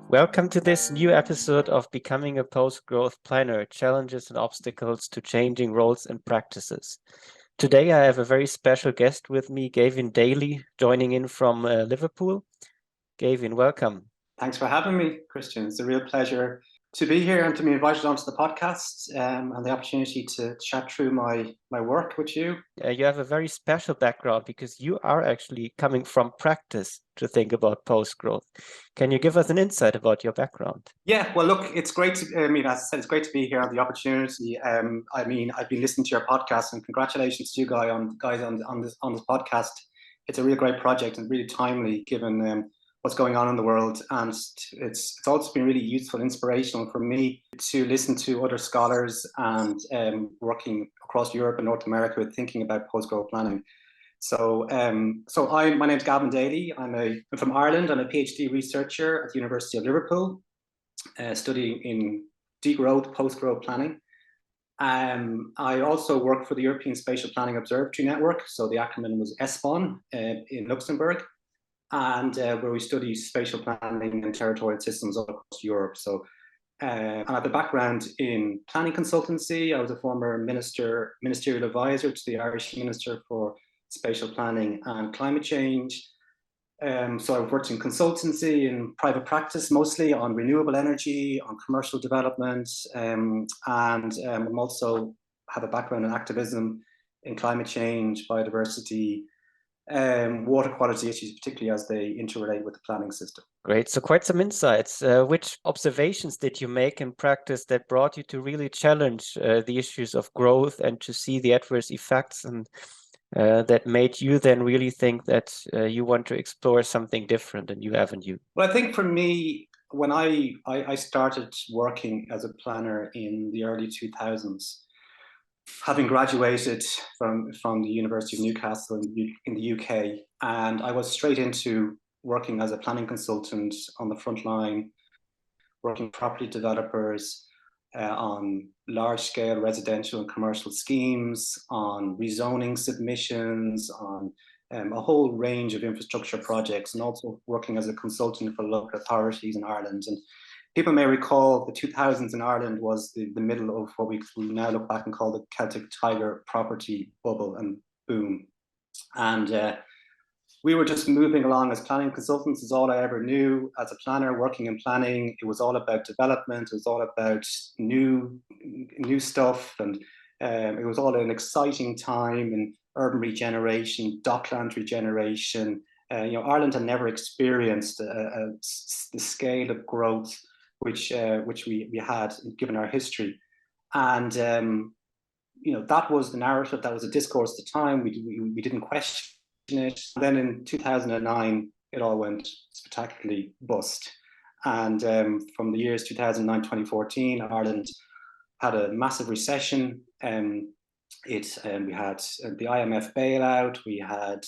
Welcome to this new episode of Becoming a Post-Growth Planner, Challenges and Obstacles to Changing Roles and Practices. Today I have a very special guest with me, Gavin Daly, joining in from Liverpool. Gavin, welcome. Thanks for having me, Christian. It's a real pleasure to be here and to be invited onto the podcast and the opportunity to chat through my work with you. You have a very special background because you are actually coming from practice to think about post-growth. Can you give us an insight about your background? Yeah, well, look, it's great to, as I said, it's great to be here on the opportunity. I've been listening to your podcast, and congratulations to you guys on this podcast. It's a real great project and really timely given what's going on in the world, and it's also been really useful, inspirational for me to listen to other scholars and working across Europe and North America with thinking about post-growth planning. So my name's Gavin Daly. I'm from Ireland. I'm a PhD researcher at the University of Liverpool, studying in degrowth, post-growth planning. I also work for the European Spatial Planning Observatory Network. So the acronym was ESPON in Luxembourg, and where we study spatial planning and territorial systems all across Europe. So I have a background in planning consultancy. I was a former ministerial advisor to the Irish Minister for Spatial Planning and Climate Change. So I've worked in consultancy in private practice, mostly on renewable energy, on commercial development, and I'm also have a background in activism in climate change, biodiversity, water quality issues, particularly as they interrelate with the planning system. Great. So quite some insights. Which observations did you make in practice that brought you to really challenge the issues of growth and to see the adverse effects, and that made you then really think that you want to explore something different, a new avenue? Well, I think for me, when I started working as a planner in the early 2000s, having graduated from the University of Newcastle in the UK, and I was straight into working as a planning consultant on the front line, working with property developers on large-scale residential and commercial schemes, on rezoning submissions, on a whole range of infrastructure projects, and also working as a consultant for local authorities in Ireland. And people may recall the 2000s in Ireland was the middle of what we now look back and call the Celtic Tiger property bubble and boom. And we were just moving along as planning consultants, is all I ever knew. As a planner working in planning, it was all about development, it was all about new stuff, and it was all an exciting time in urban regeneration, dockland regeneration. Ireland had never experienced the scale of growth which we had given our history, and that was the narrative, that was a discourse at the time. We didn't question it. And then in 2009, it all went spectacularly bust. And from the years 2009 2014, Ireland had a massive recession. We had the IMF bailout. We had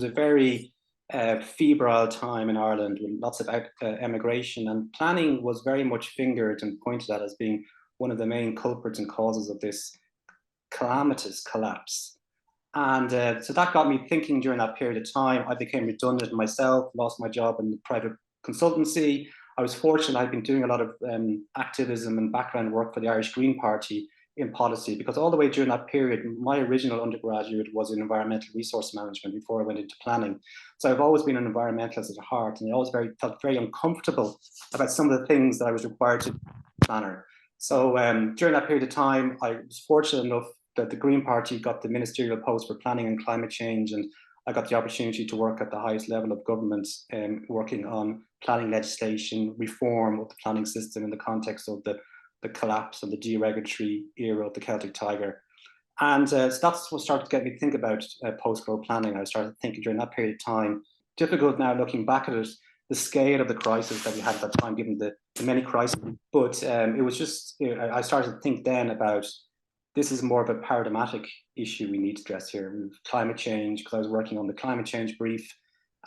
a very febrile time in Ireland with lots of emigration, and planning was very much fingered and pointed at as being one of the main culprits and causes of this calamitous collapse. And so that got me thinking during that period of time. I became redundant myself, lost my job in the private consultancy. I was fortunate, I'd been doing a lot of activism and background work for the Irish Green Party in policy, because all the way during that period, my original undergraduate was in environmental resource management before I went into planning. So I've always been an environmentalist at heart, and I always felt very uncomfortable about some of the things that I was required to be a planner. So during that period of time, I was fortunate enough that the Green Party got the ministerial post for planning and climate change, and I got the opportunity to work at the highest level of government, working on planning legislation, reform of the planning system in the context of the collapse and the deregulatory era of the Celtic Tiger. And so that's what started to get me to think about post-growth planning. I started thinking during that period of time, difficult now looking back at it, the scale of the crisis that we had at that time, given the many crises. But it was just, I started to think then about, this is more of a paradigmatic issue we need to address here. Climate change, because I was working on the climate change brief,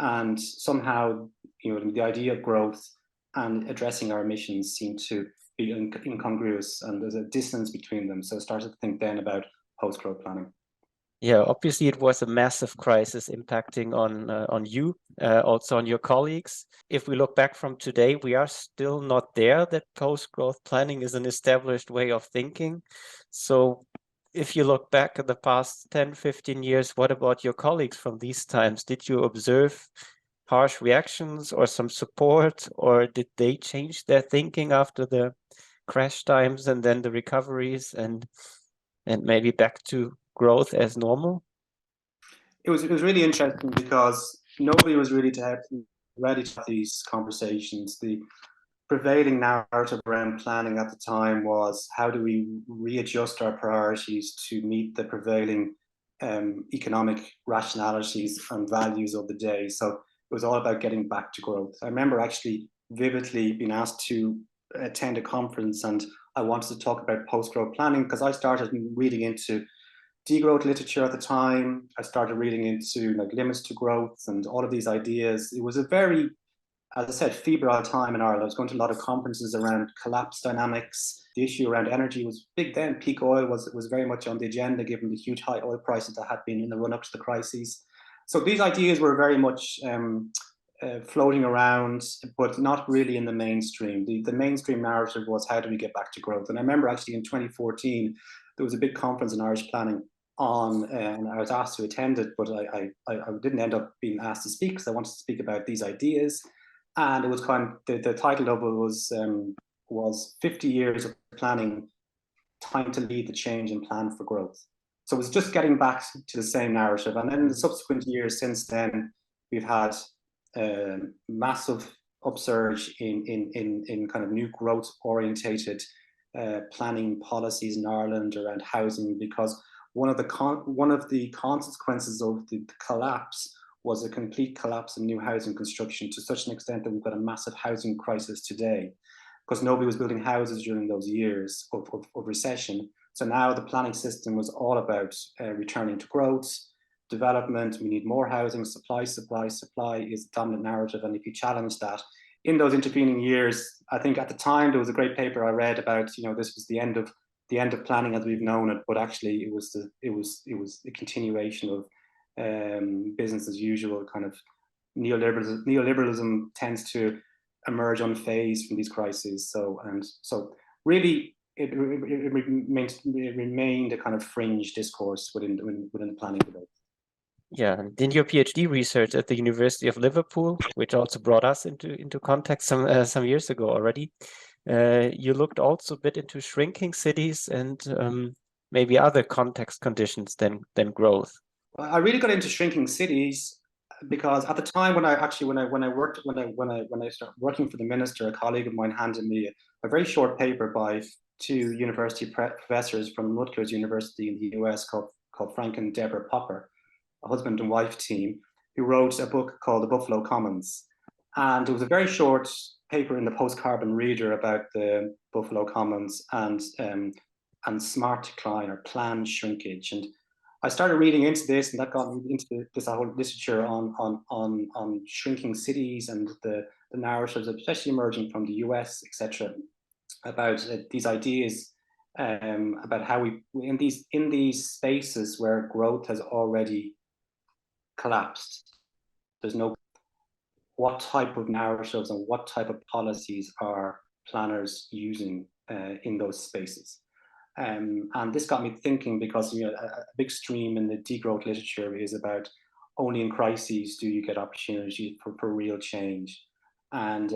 and somehow, the idea of growth and addressing our emissions seemed to be incongruous, and there's a distance between them. So I started to think then about post-growth planning. Yeah, obviously it was a massive crisis impacting on you, also on your colleagues. If we look back from today, we are still not there that post-growth planning is an established way of thinking. So if you look back at the past 10, 15 years, what about your colleagues from these times? Did you observe harsh reactions or some support, or did they change their thinking after the crash times and then the recoveries and maybe back to growth as normal? It was really interesting because nobody was really ready to have these conversations. The prevailing narrative around planning at the time was, how do we readjust our priorities to meet the prevailing economic rationalities and values of the day? So it was all about getting back to growth. I remember actually vividly being asked to attend a conference, and I wanted to talk about post-growth planning because I started reading into degrowth literature at the time. I started reading into like limits to growth and all of these ideas. It was a very, as I said, febrile time in Ireland. I was going to a lot of conferences around collapse dynamics. The issue around energy was big then. Peak oil was very much on the agenda, given the huge high oil prices that had been in the run up to the crises. So these ideas were very much floating around, but not really in the mainstream. The mainstream narrative was, how do we get back to growth? And I remember actually in 2014, there was a big conference in Irish planning on, and I was asked to attend it, but I didn't end up being asked to speak because I wanted to speak about these ideas. And it was kind of, the title of it was 50 years of planning, time to lead the change and plan for growth. So it was just getting back to the same narrative. And then in the subsequent years since then, we've had a massive upsurge in kind of new growth orientated planning policies in Ireland around housing, because one of the consequences of the collapse was a complete collapse in new housing construction, to such an extent that we've got a massive housing crisis today, because nobody was building houses during those years of recession. So now the planning system was all about returning to growth, development. We need more housing, supply is the dominant narrative. And if you challenge that in those intervening years, I think at the time there was a great paper I read about, this was the end of planning as we've known it, but actually it was a continuation of business as usual. Kind of neoliberalism tends to emerge unfazed from these crises. So really it remained a kind of fringe discourse within the planning debate. Yeah, and in your PhD research at the University of Liverpool, which also brought us into context some years ago already, you looked also a bit into shrinking cities and maybe other context conditions than growth. Well, I really got into shrinking cities because at the time when I started working for the minister, a colleague of mine handed me a very short paper by two university professors from Rutgers University in the US called Frank and Deborah Popper, a husband and wife team, who wrote a book called The Buffalo Commons. And it was a very short paper in the Post-Carbon Reader about the Buffalo Commons and smart decline or planned shrinkage. And I started reading into this, and that got me into this whole literature on shrinking cities and the narratives, especially emerging from the US, etc., about these ideas about how we in these spaces where growth has already collapsed. There's no, what type of narratives and what type of policies are planners using in those spaces. And this got me thinking, because a big stream in the degrowth literature is about only in crises do you get opportunity for real change. And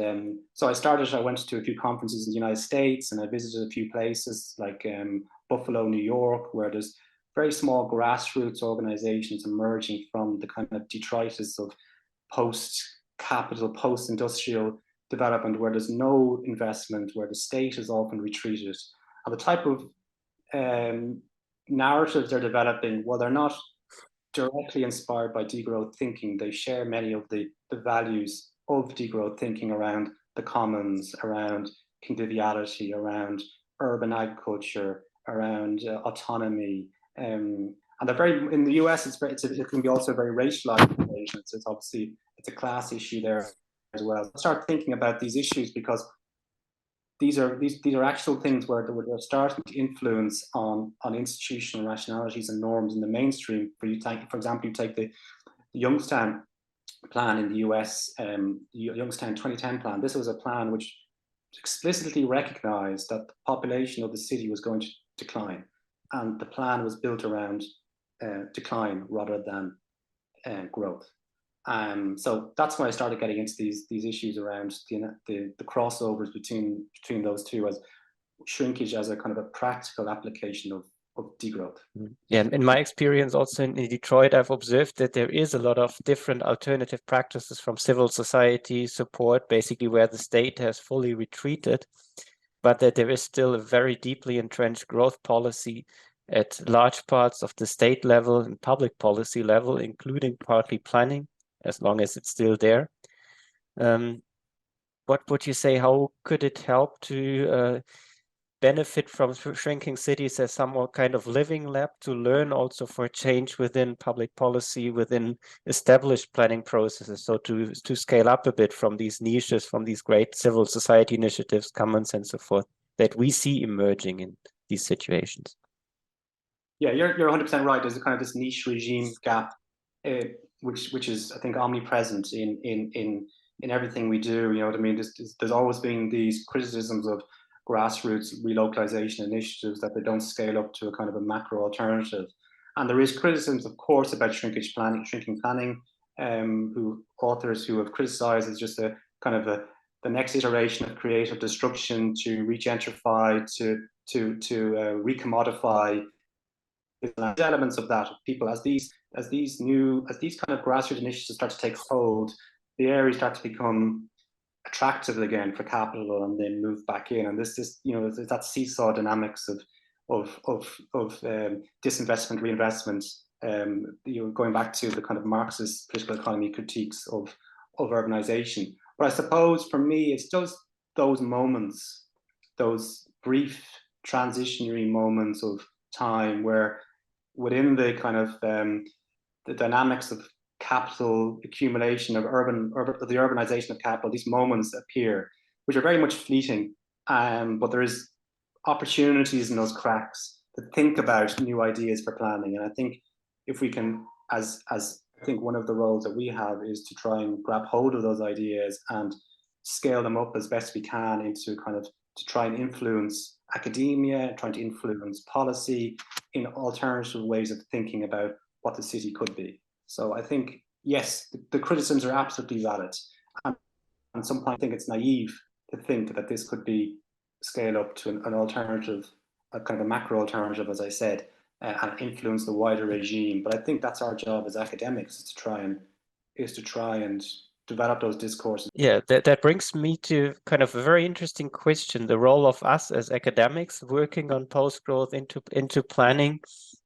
so I went to a few conferences in the United States, and I visited a few places like Buffalo, New York, where there's very small grassroots organizations emerging from the kind of detritus of post-capital, post-industrial development, where there's no investment, where the state is often retreated. And the type of narratives they're developing, well, they're not directly inspired by degrowth thinking. They share many of the values of degrowth thinking around the commons, around conviviality, around urban agriculture, around autonomy. And they're very, in the US, it can be also very racialized. It's obviously, it's a class issue there as well. I start thinking about these issues because these are actual things where they're starting to influence on institutional rationalities and norms in the mainstream. For example, you take the Youngstown plan in the US, Youngstown 2010 plan. This was a plan which explicitly recognized that the population of the city was going to decline, and the plan was built around decline rather than growth. So that's when I started getting into these issues around the crossovers between those two, as shrinkage as a kind of a practical application of degrowth. Yeah, in my experience also in Detroit, I've observed that there is a lot of different alternative practices from civil society support, basically where the state has fully retreated, but that there is still a very deeply entrenched growth policy at large parts of the state level and public policy level, including partly planning, as long as it's still there. What would you say, how could it help to benefit from shrinking cities as somewhat kind of living lab to learn also for change within public policy, within established planning processes, so to scale up a bit from these niches, from these great civil society initiatives, commons and so forth, that we see emerging in these situations? Yeah, you're 100% right. There's a kind of this niche regime gap, which is, I think, omnipresent in everything we do. You know what I mean? There's always been these criticisms of grassroots relocalization initiatives that they don't scale up to a kind of a macro alternative. And there is criticisms, of course, about shrinking planning, authors who have criticized as just a kind of the next iteration of creative destruction to regentrify, to recommodify elements of that. People, as these kind of grassroots initiatives start to take hold, the areas start to become attractive again for capital, and then move back in. And this there's that seesaw dynamics of disinvestment, reinvestment. Going back to the kind of Marxist political economy critiques of urbanization. But I suppose for me, it's just those moments, those brief transitionary moments of time where, within the kind of the dynamics of capital accumulation, of the urbanization of capital, these moments appear, which are very much fleeting, but there is opportunities in those cracks to think about new ideas for planning. And I think if we can, as I think one of the roles that we have is to try and grab hold of those ideas and scale them up as best we can into kind of, to try and influence academia, trying to influence policy in alternative ways of thinking about what the city could be. So I think, yes, the criticisms are absolutely valid. And at some point, I think it's naive to think that this could be scaled up to an alternative, a kind of a macro alternative, as I said, and influence the wider regime. But I think that's our job as academics, is to try and develop those discourses. Yeah, that brings me to kind of a very interesting question: the role of us as academics working on post-growth into planning,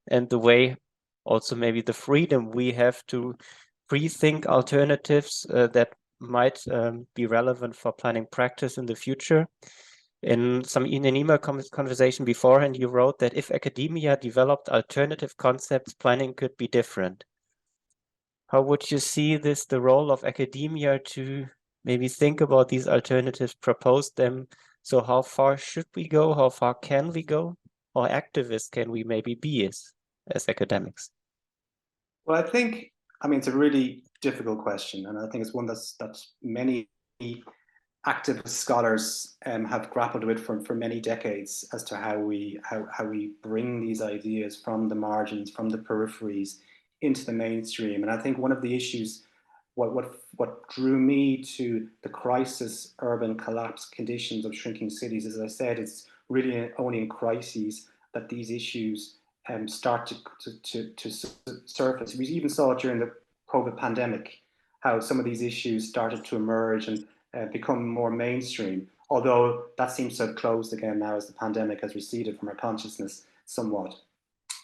and the way, also maybe the freedom we have to pre-think alternatives that might be relevant for planning practice in the future. In an email conversation beforehand, you wrote that if academia developed alternative concepts, planning could be different. How would you see this, the role of academia to maybe think about these alternatives, propose them? So how far should we go? How far can we go? How activist can we maybe be as academics? Well, I mean, it's a really difficult question, and I think it's one that many activist scholars have grappled with for many decades, as to how we bring these ideas from the margins, from the peripheries, into the mainstream. And I think one of the issues, what drew me to the crisis urban collapse conditions of shrinking cities, as I said, it's really only in crises that these issues start to surface. We even saw it during the COVID pandemic, how some of these issues started to emerge and become more mainstream, although that seems to have closed again now as the pandemic has receded from our consciousness somewhat.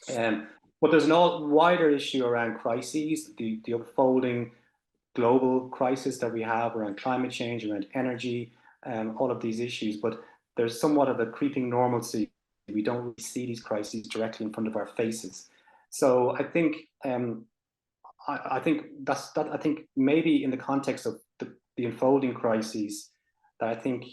But there's an all wider issue around crises, the unfolding global crisis that we have around climate change, around energy, all of these issues. But there's somewhat of a creeping normalcy. We don't really see these crises directly in front of our faces. So I think I think maybe in the context of the unfolding crises, that I think,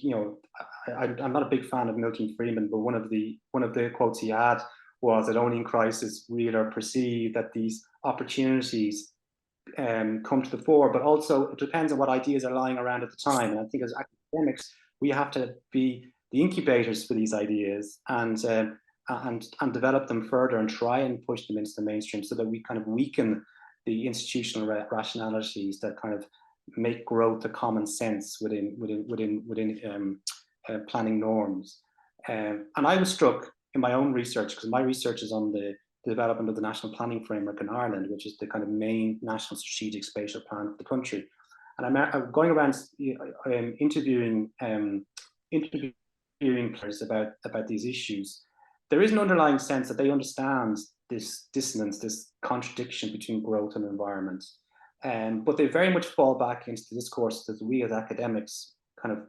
I'm not a big fan of Milton Friedman, but one of the quotes he had was that only in crisis real or perceive that these opportunities come to the fore, but also it depends on what ideas are lying around at the time. And I think as academics, we have to be the incubators for these ideas and develop them further and try and push them into the mainstream so that we kind of weaken the institutional rationalities that kind of make growth a common sense within planning norms. And I was struck in my own research, because my research is on the development of the National Planning Framework in Ireland, which is the kind of main national strategic spatial plan for the country. And I'm going around interviewing players about these issues. There is an underlying sense that they understand this dissonance, this contradiction between growth and environment. But they very much fall back into the discourse that we as academics kind of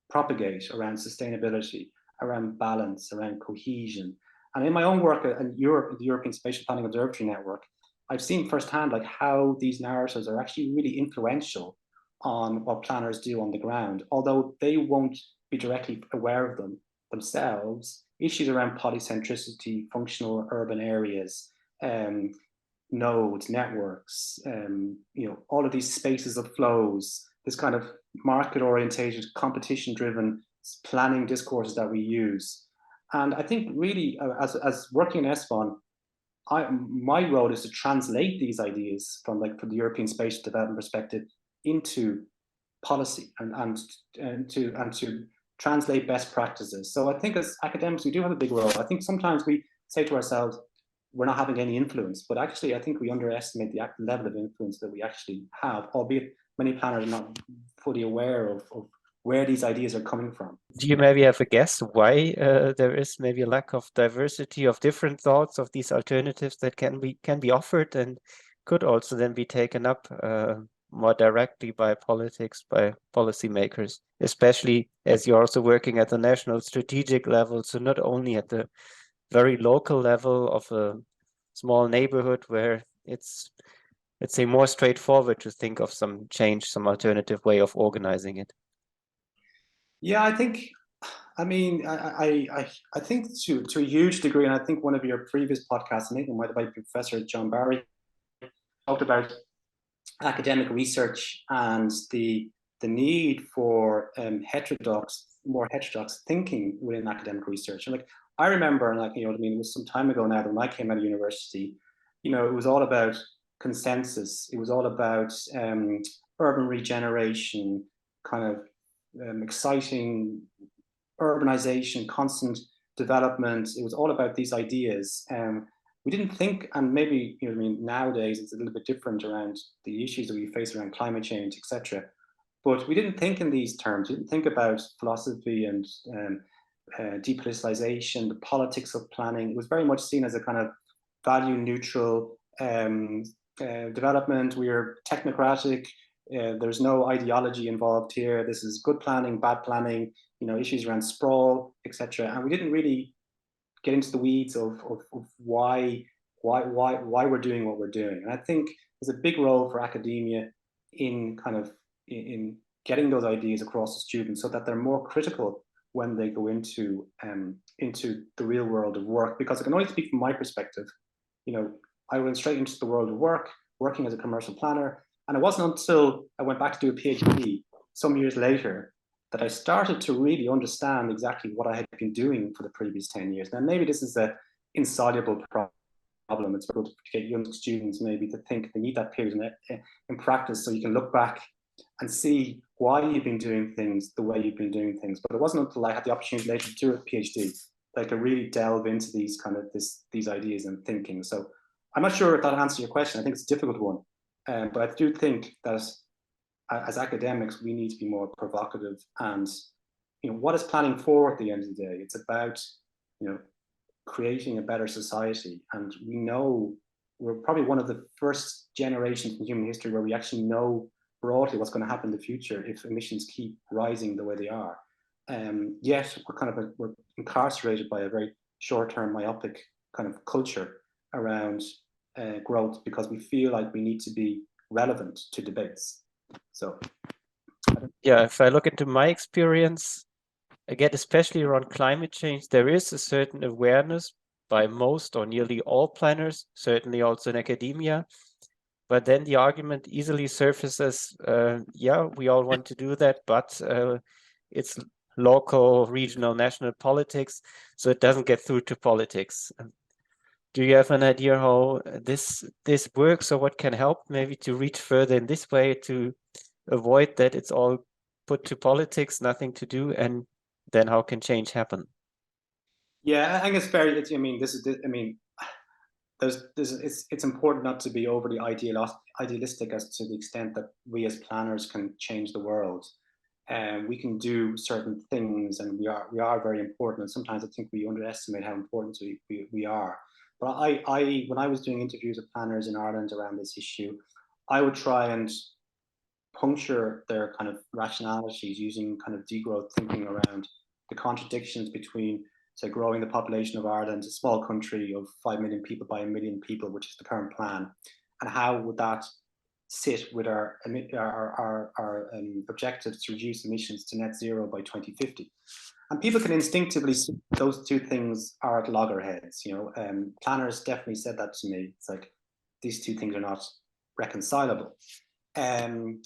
propagate around sustainability, around balance, around cohesion. And in my own work in Europe, the European Spatial Planning Observatory Network, I've seen firsthand like how these narratives are actually really influential on what planners do on the ground. Although they won't be directly aware of them themselves, issues around polycentricity, functional urban areas, nodes, networks, all of these spaces of flows, this kind of market-orientated, competition-driven planning discourses that we use. And I think really, as working in SFON, my role is to translate these ideas from the European spatial development perspective into policy and to translate best practices. So I think as academics, we do have a big role. I think sometimes we say to ourselves, we're not having any influence, but actually I think we underestimate the level of influence that we actually have, albeit many planners are not fully aware of where these ideas are coming from. Do you maybe have a guess why there is maybe a lack of diversity of different thoughts of these alternatives that can be offered and could also then be taken up more directly by politics, by policymakers, especially as you're also working at the national strategic level, so not only at the very local level of a small neighborhood where it's, let's say, more straightforward to think of some change, some alternative way of organizing it. Yeah, I think, I mean, I think to a huge degree, and I think one of your previous podcasts, I think it might have been Professor John Barry, talked about academic research and the need for more heterodox thinking within academic research. And like I remember, like, you know what I mean, it was some time ago now, when I came out of university, you know, it was all about consensus. It was all about urban regeneration, kind of exciting urbanization, constant development. It was all about these ideas. We didn't think, and maybe, you know, I mean, nowadays it's a little bit different around the issues that we face around climate change, etc. But we didn't think in these terms. We didn't think about philosophy and depoliticization, the politics of planning. It was very much seen as a kind of value neutral development. We are technocratic. There's no ideology involved here. This is good planning, bad planning, you know, issues around sprawl, etc. And we didn't really get into the weeds of why we're doing what we're doing. And I think there's a big role for academia in kind of in getting those ideas across to students so that they're more critical when they go into the real world of work. Because I can only speak from my perspective. You know, I went straight into the world of work, working as a commercial planner. And it wasn't until I went back to do a PhD some years later that I started to really understand exactly what I had been doing for the previous 10 years. Now, maybe this is an insoluble problem. It's good to get young students maybe to think they need that period in practice so you can look back and see why you've been doing things the way you've been doing things. But it wasn't until I had the opportunity later to do a PhD that I could really delve into these kind of these ideas and thinking. So I'm not sure if that answers your question. I think it's a difficult one. But I do think that as academics, we need to be more provocative. And, you know, what is planning for at the end of the day? It's about, you know, creating a better society. And we know we're probably one of the first generations in human history where we actually know broadly what's going to happen in the future if emissions keep rising the way they are. Yet we're incarcerated by a very short-term myopic kind of culture around growth because we feel like we need to be relevant to debates. So I yeah, if I look into my experience, again, especially around climate change, there is a certain awareness by most or nearly all planners, certainly also in academia. But then the argument easily surfaces, yeah, we all want to do that, but it's local, regional, national politics, so it doesn't get through to politics. Do you have an idea how this works, or what can help maybe to reach further in this way to avoid that it's all put to politics, nothing to do, and then how can change happen? Yeah, I think it's very. I mean, it's important not to be overly idealistic as to the extent that we as planners can change the world. And we can do certain things, and we are very important. And sometimes I think we underestimate how important we are. But when I was doing interviews with planners in Ireland around this issue, I would try and puncture their kind of rationalities using kind of degrowth thinking around the contradictions between, say, growing the population of Ireland, a small country of 5 million people by 1 million people, which is the current plan, and how would that sit with our objectives to reduce emissions to net zero by 2050. And people can instinctively see those two things are at loggerheads. Planners definitely said that to me. It's like, these two things are not reconcilable. And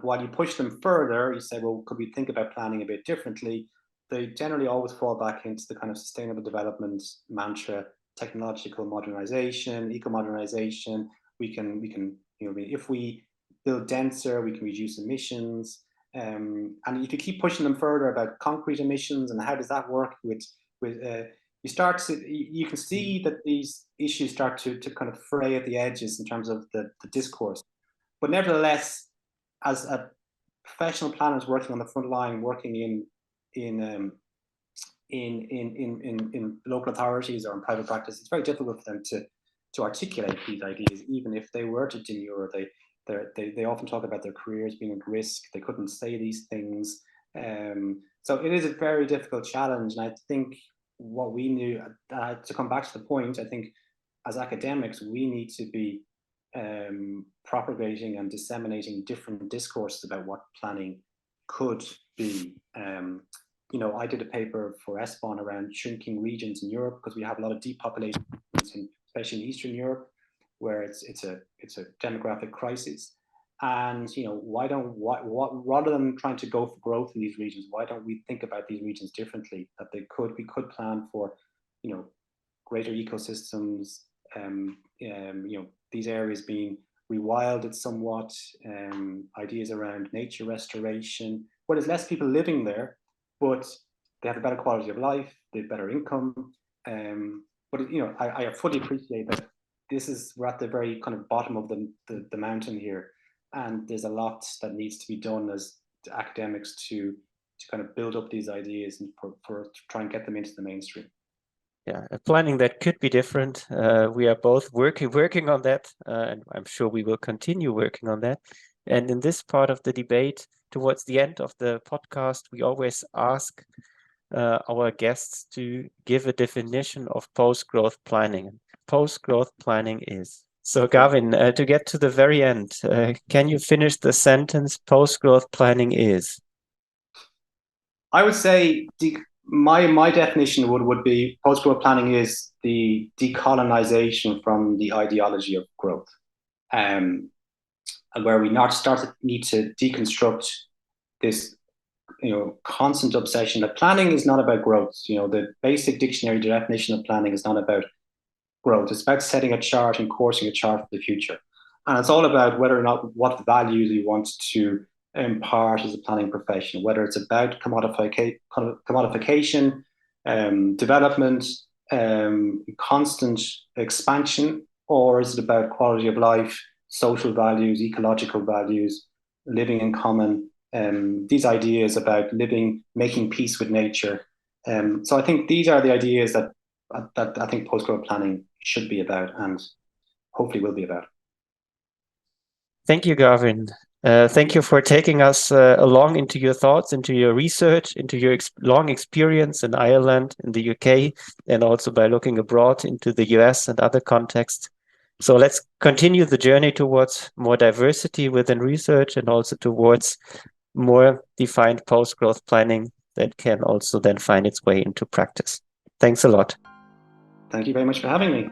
while you push them further, you say, well, could we think about planning a bit differently? They generally always fall back into the kind of sustainable development mantra, technological modernization, eco-modernization. We can, if we build denser, we can reduce emissions. And if you keep pushing them further about concrete emissions and how does that work with you can see that these issues start to kind of fray at the edges in terms of the discourse. But nevertheless, as a professional planners working on the front line, working in local authorities or in private practice, it's very difficult for them to articulate these ideas, even if they were to demur. They often talk about their careers being at risk. They couldn't say these things. So it is a very difficult challenge. And I think what we knew, to come back to the point, I think as academics, we need to be propagating and disseminating different discourses about what planning could be. I did a paper for ESPON around shrinking regions in Europe because we have a lot of depopulation, especially in Eastern Europe, where it's a demographic crisis. And rather than trying to go for growth in these regions, why don't we think about these regions differently? That we could plan for, greater ecosystems. These areas being rewilded somewhat. Ideas around nature restoration. Well, there's less people living there, but they have a better quality of life. They have better income. But I fully appreciate that we're at the very kind of bottom of the mountain here, and there's a lot that needs to be done as academics to kind of build up these ideas and to try and get them into the mainstream. Yeah, a planning that could be different. We are both working on that, and I'm sure we will continue working on that. And in this part of the debate, towards the end of the podcast, we always ask our guests to give a definition of post-growth planning. Post-growth planning is. So Gavin, to get to the very end, can you finish the sentence, post-growth planning is? I would say my definition would be post-growth planning is the decolonization from the ideology of growth, where we need to deconstruct this constant obsession that planning is not about growth. The basic dictionary definition of planning is not about growth. It's about setting a chart and coursing a chart for the future. And it's all about whether or not what values we want to impart as a planning profession, whether it's about commodification, development, constant expansion, or is it about quality of life, social values, ecological values, living in common, these ideas about making peace with nature. So I think these are the ideas that I think post-growth planning should be about and hopefully will be about. Thank you, Gavin. Thank you for taking us along into your thoughts, into your research, into your long experience in Ireland, in the UK, and also by looking abroad into the US and other contexts. So let's continue the journey towards more diversity within research and also towards more defined post-growth planning that can also then find its way into practice. Thanks a lot. Thank you very much for having me.